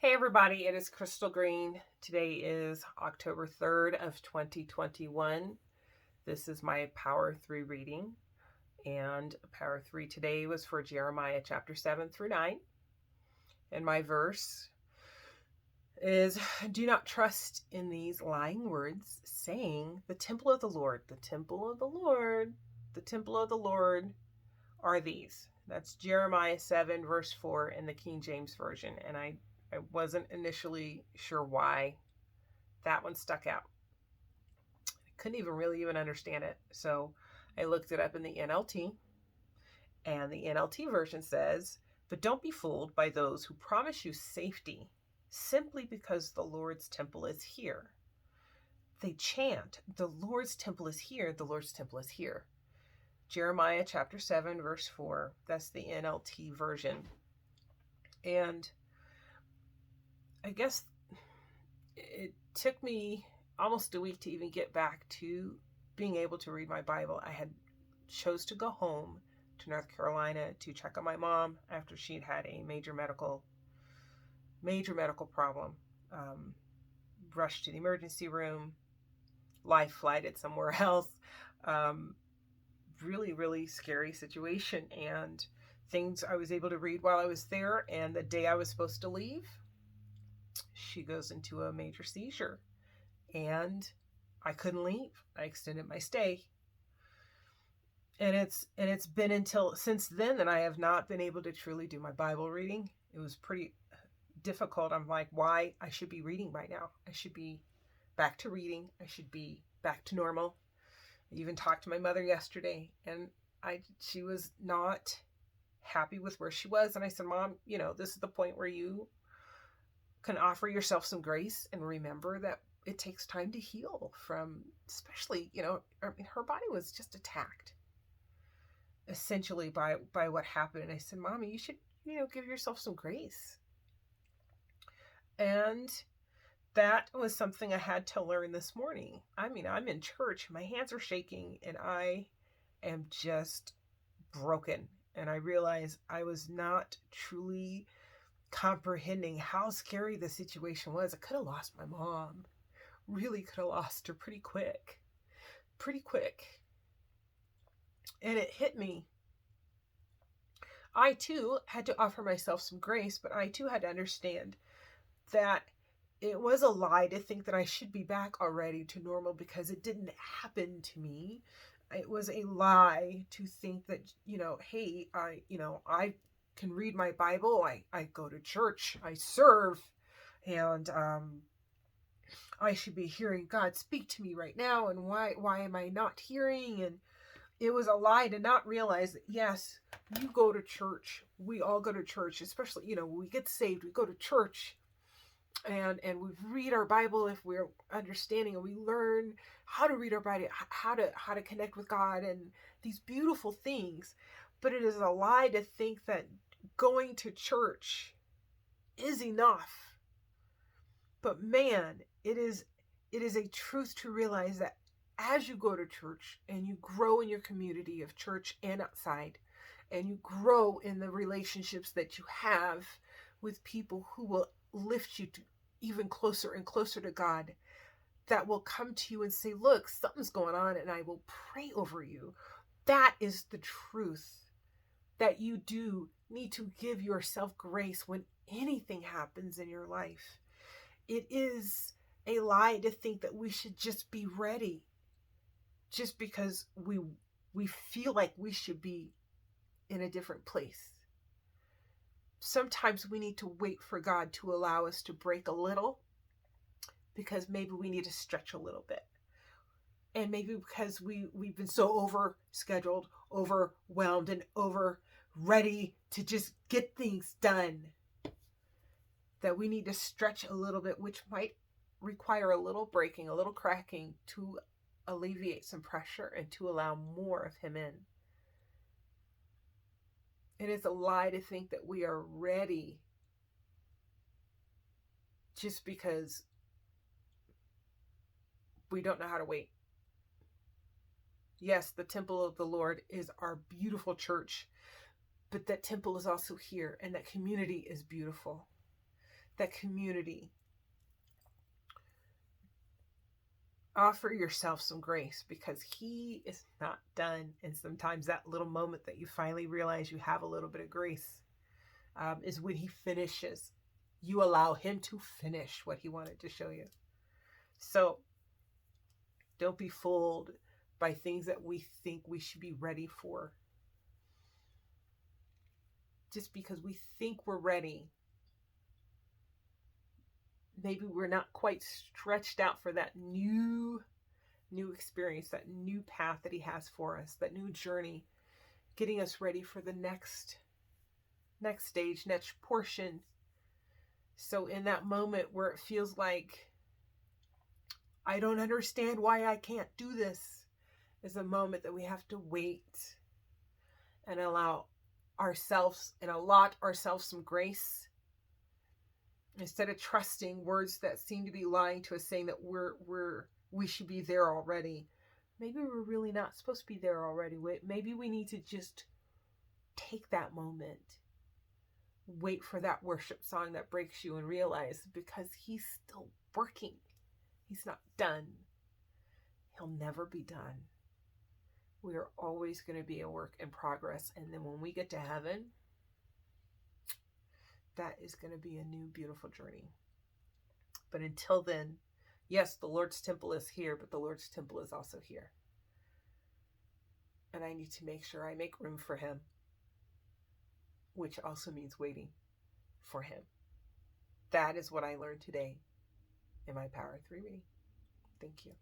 Hey everybody, it is Crystal Green. Today is October 3rd of 2021. This is my Power 3 reading, and Power 3 today was for Jeremiah chapter 7 through 9. And my verse is, "Do not trust in these lying words, saying, the temple of the Lord, the temple of the Lord, the temple of the Lord are these." That's Jeremiah 7 verse 4 in the King James Version. And I wasn't initially sure why that one stuck out. I couldn't even understand it. So I looked it up in the NLT, and the NLT version says, "But don't be fooled by those who promise you safety simply because the Lord's temple is here. They chant, 'The Lord's temple is here, the Lord's temple is here.'" Jeremiah chapter 7 verse 4. That's the NLT version. And I guess it took me almost a week to even get back to being able to read my Bible. I had chose to go home to North Carolina to check on my mom after she'd had a major medical problem. Rushed to the emergency room, life flighted somewhere else. Really scary situation, and things I was able to read while I was there. And the day I was supposed to leave, she goes into a major seizure, and I couldn't leave. I extended my stay. And it's been until since then that I have not been able to truly do my Bible reading. It was pretty difficult. I'm like, why? I should be reading by now. I should be back to reading. I should be back to normal. I even talked to my mother yesterday, and she was not happy with where she was. And I said, "Mom, this is the point where you can offer yourself some grace and remember that it takes time to heal from, especially, her body was just attacked essentially by what happened." And I said, "Mommy, you should, give yourself some grace." And that was something I had to learn this morning. I mean, I'm in church, my hands are shaking, and I am just broken. And I realized I was not truly comprehending how scary the situation was. I could have lost my mom. Really could have lost her pretty quick. And it hit me. I too had to offer myself some grace, but I too had to understand that it was a lie to think that I should be back already to normal because it didn't happen to me. It was a lie to think that, hey, I can read my Bible. I go to church. I serve. And I should be hearing God speak to me right now. And why am I not hearing? And it was a lie to not realize that, yes, you go to church. We all go to church, especially, when we get saved, we go to church. And we read our Bible if we're understanding, and we learn how to read our Bible, how to connect with God, and these beautiful things. But it is a lie to think that going to church is enough. But man, it is a truth to realize that as you go to church and you grow in your community of church and outside, and you grow in the relationships that you have with people who will lift you to even closer and closer to God, that will come to you and say, "Look, something's going on, and I will pray over you." That is the truth, that you do need to give yourself grace when anything happens in your life. It is a lie to think that we should just be ready just because we feel like we should be in a different place. Sometimes we need to wait for God to allow us to break a little, because maybe we need to stretch a little bit. And maybe because we've been so over scheduled, overwhelmed, and over ready to just get things done, that we need to stretch a little bit, which might require a little breaking, a little cracking, to alleviate some pressure and to allow more of Him in. It is a lie to think that we are ready just because we don't know how to wait. Yes, the temple of the Lord is our beautiful church, but that temple is also here, and that community is beautiful. that community. Offer yourself some grace because he is not done. And sometimes that little moment that you finally realize you have a little bit of grace is when he finishes. You allow him to finish what he wanted to show you. So don't be fooled by things that we think we should be ready for. Just because we think we're ready, maybe we're not quite stretched out for that new experience, that new path that he has for us, that new journey, getting us ready for the next stage, next portion. So in that moment where it feels like I don't understand why I can't do this, is a moment that we have to wait and allow ourselves and allot ourselves some grace. Instead of trusting words that seem to be lying to us, saying that we should be there already. Maybe we're really not supposed to be there already. Maybe we need to just take that moment. Wait for that worship song that breaks you and realize because he's still working. He's not done. He'll never be done. We are always going to be a work in progress. And then when we get to heaven, that is going to be a new, beautiful journey. But until then, yes, the Lord's temple is here, but the Lord's temple is also here. And I need to make sure I make room for him, which also means waiting for him. That is what I learned today in my Power 3 reading. Thank you.